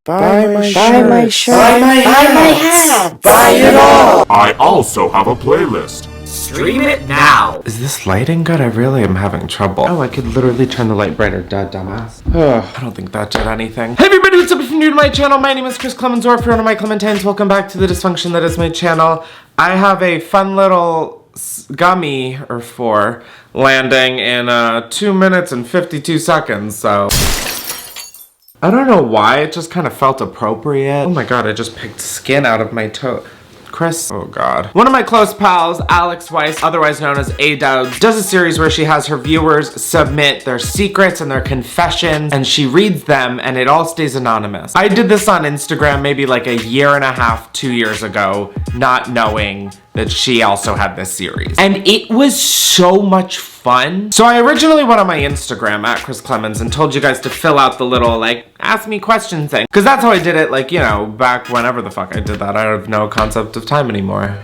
Buy my shirt. Buy my shirt. Buy my hat. Buy it all. I also have a playlist. Stream it now. Is this lighting good? I really am having trouble. Oh, I could literally turn the light brighter, dumbass. I don't think that did anything. Hey everybody, what's up? If you're new to my channel, my name is Klemens, or if you're one of my Clementines, welcome back to the dysfunction that is my channel. I have a fun little gummy, or 4, landing in 2 minutes and 52 seconds, so... I don't know why, it just kind of felt appropriate. Oh my god, I just picked skin out of my toe. Chris, oh god. One of my close pals, Alex Weiss, otherwise known as A-Dowd, does a series where she has her viewers submit their secrets and their confessions, and she reads them, and it all stays anonymous. I did this on Instagram maybe like a year and a half, 2 years ago, not knowing that she also had this series. And it was so much fun. So I originally went on my Instagram, at Chris Klemens, and told you guys to fill out the little, like, ask me question thing. Because that's how I did it, like, you know, back whenever the fuck I did that. I have no concept of time anymore.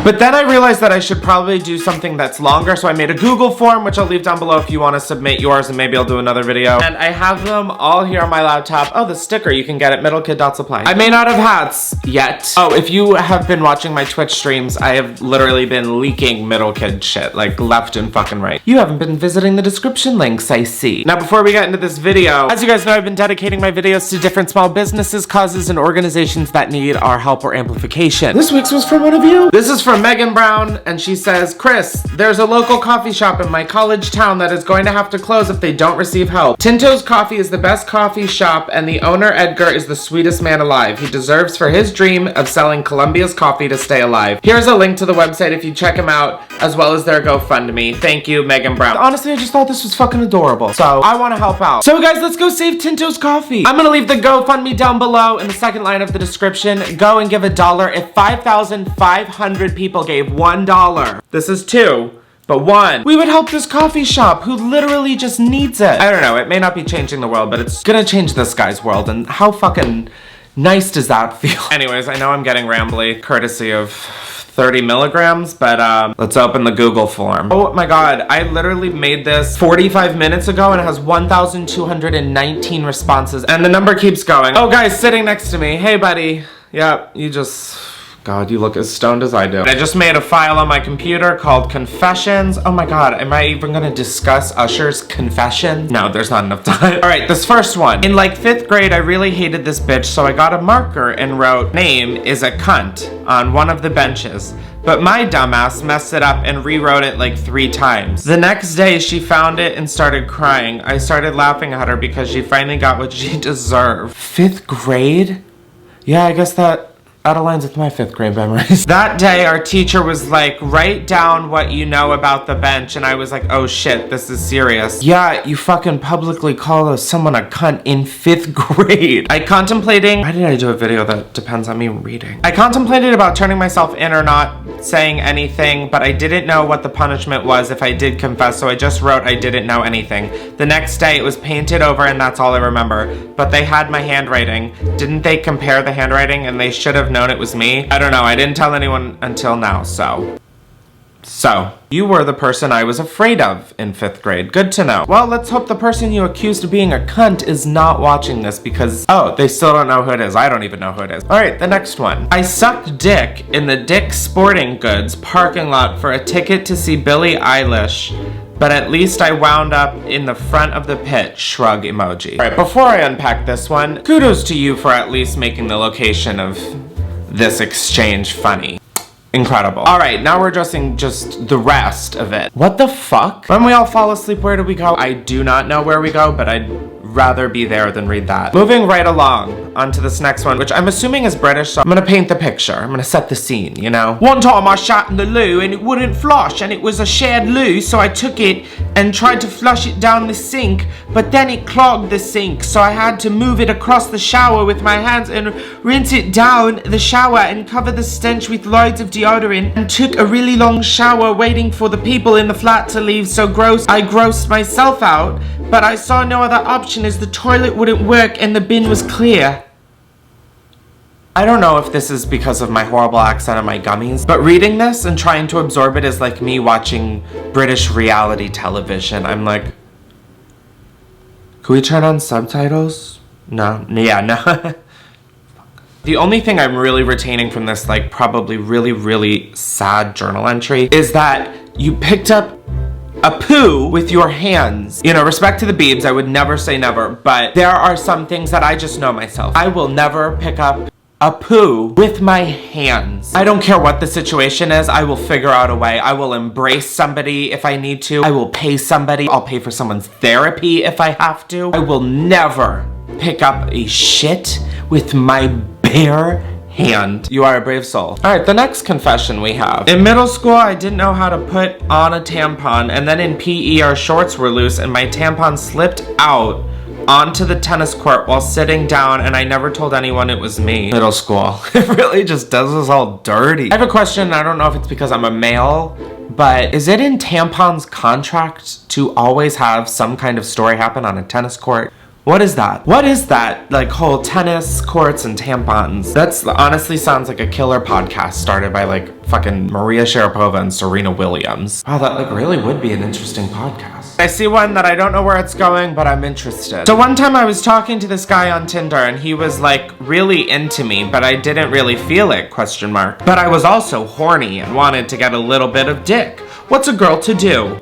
But then I realized that I should probably do something that's longer, so I made a Google form, which I'll leave down below if you want to submit yours, and maybe I'll do another video. And I have them all here on my laptop. Oh, the sticker you can get at middlekid.supply. I may not have hats yet. Oh, if you have been watching my Twitch streams, I have literally been leaking middlekid shit, like left and fucking right. You haven't been visiting the description links, I see. Now, before we get into this video, as you guys know, I've been dedicating my videos to different small businesses, causes, and organizations that need our help or amplification. This week's was from one of you. This is from Megan Brown, and she says, Chris, there's a local coffee shop in my college town that is going to have to close if they don't receive help. Tinto's Coffee is the best coffee shop, and the owner, Edgar, is the sweetest man alive. He deserves for his dream of selling Columbia's coffee to stay alive. Here's a link to the website if you check him out, as well as their GoFundMe. Thank you, Megan Brown. Honestly, I just thought this was fucking adorable, so I want to help out. So guys, let's go save Tinto's Coffee. I'm gonna leave the GoFundMe down below in the second line of the description. Go and give $1 if 5,500 people gave $1. This is 2, but 1. We would help this coffee shop who literally just needs it. I don't know, it may not be changing the world, but it's gonna change this guy's world, and how fucking nice does that feel? Anyways, I know I'm getting rambly, courtesy of 30 milligrams, but let's open the Google form. Oh my god, I literally made this 45 minutes ago and it has 1,219 responses, and the number keeps going. Oh, guys sitting next to me, hey buddy. Yep, you just... God, you look as stoned as I do. I just made a file on my computer called Confessions. Oh my god, am I even gonna discuss Usher's confession? No, there's not enough time. Alright, this first one. In like 5th grade, I really hated this bitch, so I got a marker and wrote, name is a cunt, on one of the benches. But my dumbass messed it up and rewrote it like 3 times. The next day, she found it and started crying. I started laughing at her because she finally got what she deserved. 5th grade? Yeah, I guess that aligns with my 5th grade memories. That day, our teacher was like, write down what you know about the bench, and I was like, oh shit, this is serious. Yeah, you fucking publicly call someone a cunt in 5th grade. Why did I do a video that depends on me reading? I contemplated about turning myself in or not saying anything, but I didn't know what the punishment was if I did confess, so I just wrote I didn't know anything. The next day, it was painted over, and that's all I remember. But they had my handwriting. Didn't they compare the handwriting, and they should have known it was me? I don't know, I didn't tell anyone until now, so you were the person I was afraid of in 5th grade. Good to know. Well, let's hope the person you accused of being a cunt is not watching this, because, oh, they still don't know who it is. I don't even know who it is. Alright, the next one. I sucked dick in the Dick's Sporting Goods parking lot for a ticket to see Billie Eilish, but at least I wound up in the front of the pit, shrug emoji. Alright, before I unpack this one, kudos to you for at least making the location of this exchange funny. Incredible. Alright, now we're addressing just the rest of it. What the fuck? When we all fall asleep, where do we go? I do not know where we go, but I'd rather be there than read that. Moving right along onto this next one, which I'm assuming is British, so I'm gonna paint the picture. I'm gonna set the scene, you know? One time I shat in the loo and it wouldn't flush, and it was a shared loo, so I took it and tried to flush it down the sink, but then it clogged the sink, so I had to move it across the shower with my hands and rinse it down the shower and cover the stench with loads of deodorant, and took a really long shower waiting for the people in the flat to leave, so I grossed myself out, but I saw no other option as the toilet wouldn't work and the bin was clear. I don't know if this is because of my horrible accent and my gummies, but reading this and trying to absorb it is like me watching British reality television. I'm like, Can we turn on subtitles? No. Yeah, no. The only thing I'm really retaining from this, like, probably really, really sad journal entry is that you picked up a poo with your hands. You know, respect to the Beebs, I would never say never, but there are some things that I just know myself. I will never pick up a poo with my hands. I don't care what the situation is, I will figure out a way. I will embrace somebody if I need to. I will pay somebody. I'll pay for someone's therapy if I have to. I will never pick up a shit with my bare hand. You are a brave soul. All right, the next confession we have. In middle school, I didn't know how to put on a tampon, and then in PE, our shorts were loose, and my tampon slipped out onto the tennis court while sitting down, and I never told anyone it was me. Middle school. It really just does us all dirty. I have a question, I don't know if it's because I'm a male, but is it in Tampon's contract to always have some kind of story happen on a tennis court? What is that? What is that, like, whole tennis courts and tampons? That's honestly sounds like a killer podcast started by, like, fucking Maria Sharapova and Serena Williams. Wow, that, like, really would be an interesting podcast. I see one that I don't know where it's going, but I'm interested. So one time I was talking to this guy on Tinder, and he was, like, really into me, but I didn't really feel it, question mark. But I was also horny and wanted to get a little bit of dick. What's a girl to do?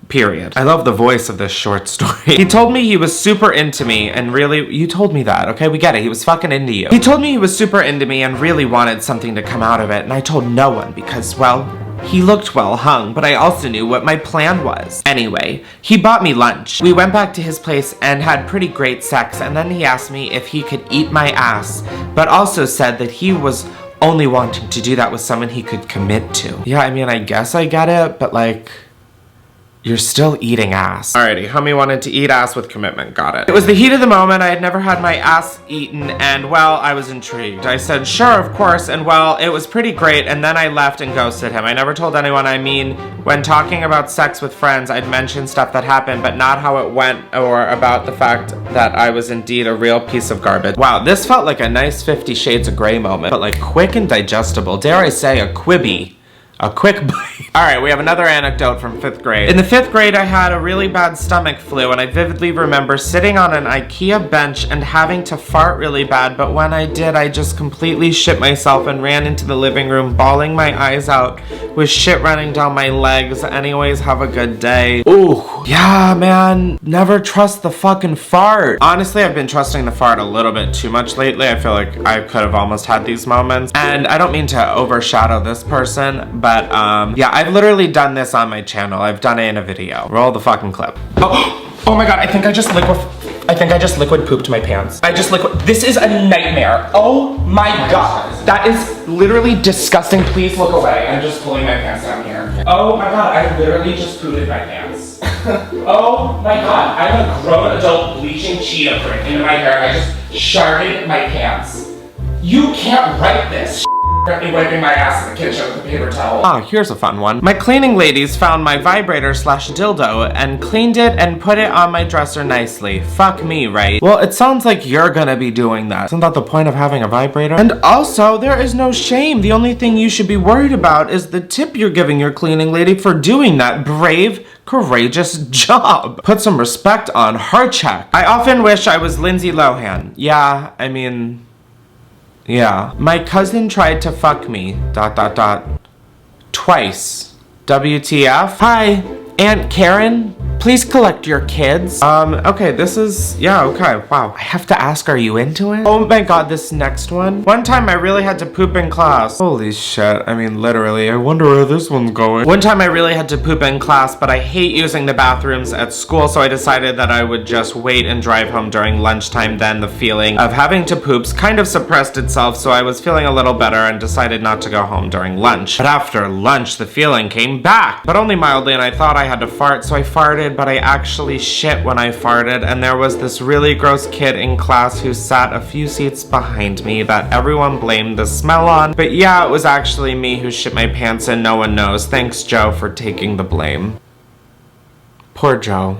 Period. I love the voice of this short story. He told me he was super into me and really, you told me that, okay? We get it. He was fucking into you. He told me he was super into me and really wanted something to come out of it, and I told no one because, well, he looked well hung, but I also knew what my plan was. Anyway, he bought me lunch. We went back to his place and had pretty great sex, and then he asked me if he could eat my ass, but also said that he was only wanting to do that with someone he could commit to. Yeah, I mean, I guess I get it, but like, you're still eating ass. Alrighty, homie wanted to eat ass with commitment, got it. It was the heat of the moment, I had never had my ass eaten, and well, I was intrigued. I said, sure, of course, and well, it was pretty great, and then I left and ghosted him. I never told anyone. I mean, when talking about sex with friends, I'd mention stuff that happened, but not how it went or about the fact that I was indeed a real piece of garbage. Wow, this felt like a nice 50 Shades of Grey moment, but like quick and digestible. Dare I say a Quibi. A quick bite. Alright, we have another anecdote from 5th grade. In the 5th grade, I had a really bad stomach flu, and I vividly remember sitting on an IKEA bench and having to fart really bad, but when I did, I just completely shit myself and ran into the living room, bawling my eyes out with shit running down my legs. Anyways, have a good day. Ooh, yeah, man. Never trust the fucking fart. Honestly, I've been trusting the fart a little bit too much lately. I feel like I could have almost had these moments. And I don't mean to overshadow this person, but yeah, I've literally done this on my channel. I've done it in a video. Roll the fucking clip. Oh my god, I think I just liquid pooped my pants. This is a nightmare. Oh my god. That is literally disgusting. Please look away. I'm just pulling my pants down here. Oh my god, I literally just pooted my pants. Oh my god, I'm a grown adult bleaching cheetah print into my hair. I just sharded my pants. You can't write this. Me wiping my ass in the kitchen with a paper towel. Ah, here's a fun one. My cleaning ladies found my vibrator slash dildo and cleaned it and put it on my dresser nicely. Fuck me, right? Well, it sounds like you're gonna be doing that. Isn't that the point of having a vibrator? And also, there is no shame. The only thing you should be worried about is the tip you're giving your cleaning lady for doing that brave, courageous job. Put some respect on her check. I often wish I was Lindsay Lohan. Yeah, I mean... yeah. My cousin tried to fuck me, ... twice. WTF? Hi, Aunt Karen? Please collect your kids. Okay, this is, yeah, okay, wow. I have to ask, are you into it? Oh my god, this next one. One time I really had to poop in class. Holy shit, I mean, literally, I wonder where this one's going. One time I really had to poop in class, but I hate using the bathrooms at school, so I decided that I would just wait and drive home during lunchtime. Then the feeling of having to poops kind of suppressed itself, so I was feeling a little better and decided not to go home during lunch. But after lunch, the feeling came back, but only mildly, and I thought I had to fart, so I farted, but I actually shit when I farted, and there was this really gross kid in class who sat a few seats behind me that everyone blamed the smell on, but yeah, it was actually me who shit my pants and no one knows. Thanks, Joe, for taking the blame. Poor Joe.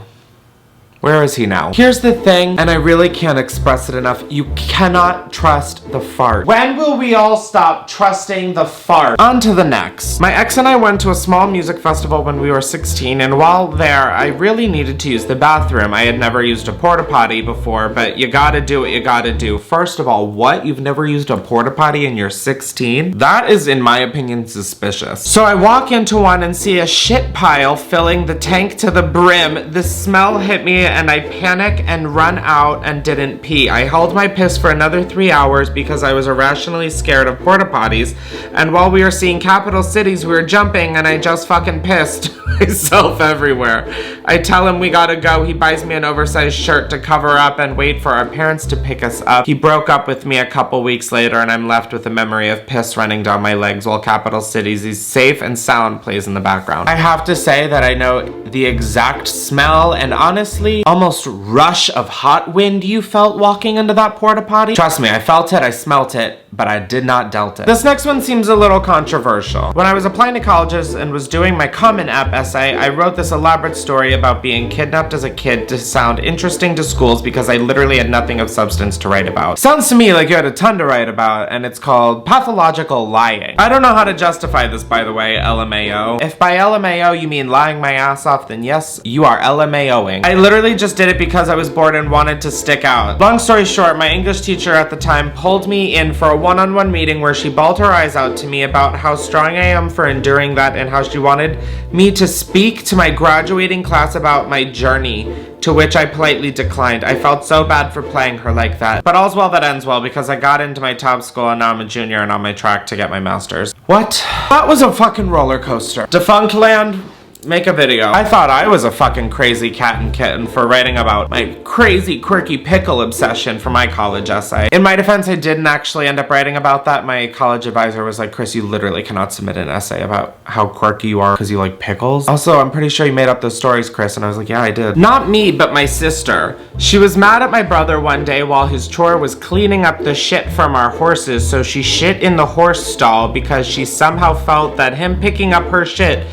Where is he now? Here's the thing, and I really can't express it enough. You cannot trust the fart. When will we all stop trusting the fart? On to the next. My ex and I went to a small music festival when we were 16, and while there, I really needed to use the bathroom. I had never used a porta potty before, but you gotta do what you gotta do. First of all, what? You've never used a porta potty and you're 16? That is, in my opinion, suspicious. So I walk into one and see a shit pile filling the tank to the brim. The smell hit me and I panic and run out and didn't pee. I held my piss for another 3 hours because I was irrationally scared of porta potties, and while we were seeing capital cities, we were jumping and I just fucking pissed myself everywhere. I tell him we gotta go. He buys me an oversized shirt to cover up and wait for our parents to pick us up. He broke up with me a couple weeks later, and I'm left with a memory of piss running down my legs while Capital Cities' Safe and Sound plays in the background. I have to say that I know the exact smell and honestly almost rush of hot wind you felt walking into that porta potty. Trust me, I felt it, I smelt it, but I did not dealt it. This next one seems a little controversial. When I was applying to colleges and was doing my Common App essay, I wrote this elaborate story about being kidnapped as a kid to sound interesting to schools because I literally had nothing of substance to write about. Sounds to me like you had a ton to write about, and it's called pathological lying. I don't know how to justify this, by the way, LMAO. If by LMAO you mean lying my ass off, then yes, you are LMAOing. I literally just did it because I was bored and wanted to stick out. Long story short, my English teacher at the time pulled me in for a one-on-one meeting where she bawled her eyes out to me about how strong I am for enduring that and how she wanted me to speak to my graduating class about my journey, to which I politely declined. I felt so bad for playing her like that. But all's well that ends well because I got into my top school and now I'm a junior and on my track to get my master's. What? That was a fucking roller coaster. Defunct land, make a video. I thought I was a fucking crazy cat and kitten for writing about my crazy quirky pickle obsession for my college essay. In my defense, I didn't actually end up writing about that. My college advisor was like, Chris, you literally cannot submit an essay about how quirky you are because you like pickles. Also, I'm pretty sure you made up those stories, Chris. And I was like, yeah, I did. Not me, but my sister. She was mad at my brother one day while his chore was cleaning up the shit from our horses, so she shit in the horse stall because she somehow felt that him picking up her shit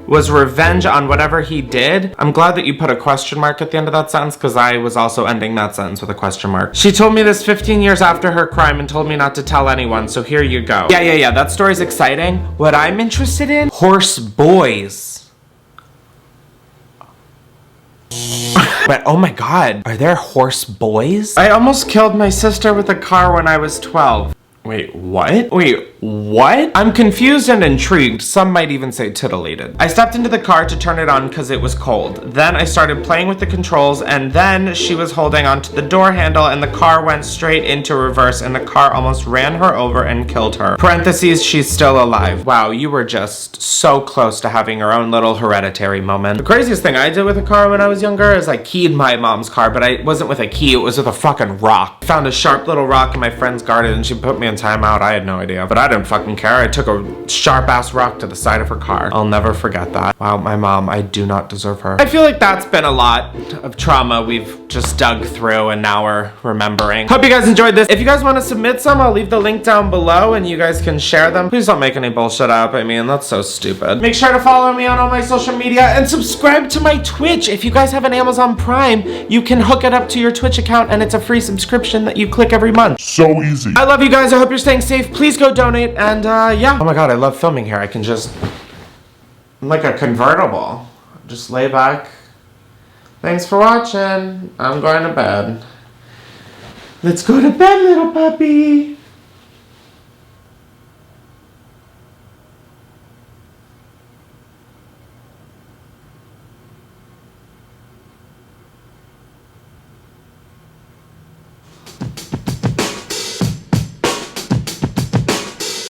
was revenge on whatever he did. I'm glad that you put a question mark at the end of that sentence because I was also ending that sentence with a question mark. She told me this 15 years after her crime and told me not to tell anyone, so here you go. Yeah, that story's exciting. What I'm interested in? Horse boys. But oh my god, are there horse boys? I almost killed my sister with a car when I was 12. Wait, what? I'm confused and intrigued. Some might even say titillated. I stepped into the car to turn it on because it was cold. Then I started playing with the controls, and then she was holding onto the door handle and the car went straight into reverse and the car almost ran her over and killed her. Parentheses, she's still alive. Wow, you were just so close to having your own little hereditary moment. The craziest thing I did with a car when I was younger is I keyed my mom's car, but I wasn't with a key, it was with a fucking rock. I found a sharp little rock in my friend's garden and she put me in timeout. I had no idea, but I didn't fucking care. I took a sharp ass rock to the side of her car. I'll never forget that. Wow, my mom, I do not deserve her. I feel like that's been a lot of trauma we've just dug through and now we're remembering. Hope you guys enjoyed this. If you guys want to submit some, I'll leave the link down below and you guys can share them. Please don't make any bullshit up. I mean, that's so stupid. Make sure to follow me on all my social media and subscribe to my Twitch. If you guys have an Amazon Prime, you can hook it up to your Twitch account and it's a free subscription that you click every month. So easy. I love you guys. I hope you're staying safe. Please go donate and yeah. Oh my god, I love filming here. I can just, I'm like a convertible. Just lay back. Thanks for watching. I'm going to bed. Let's go to bed, little puppy.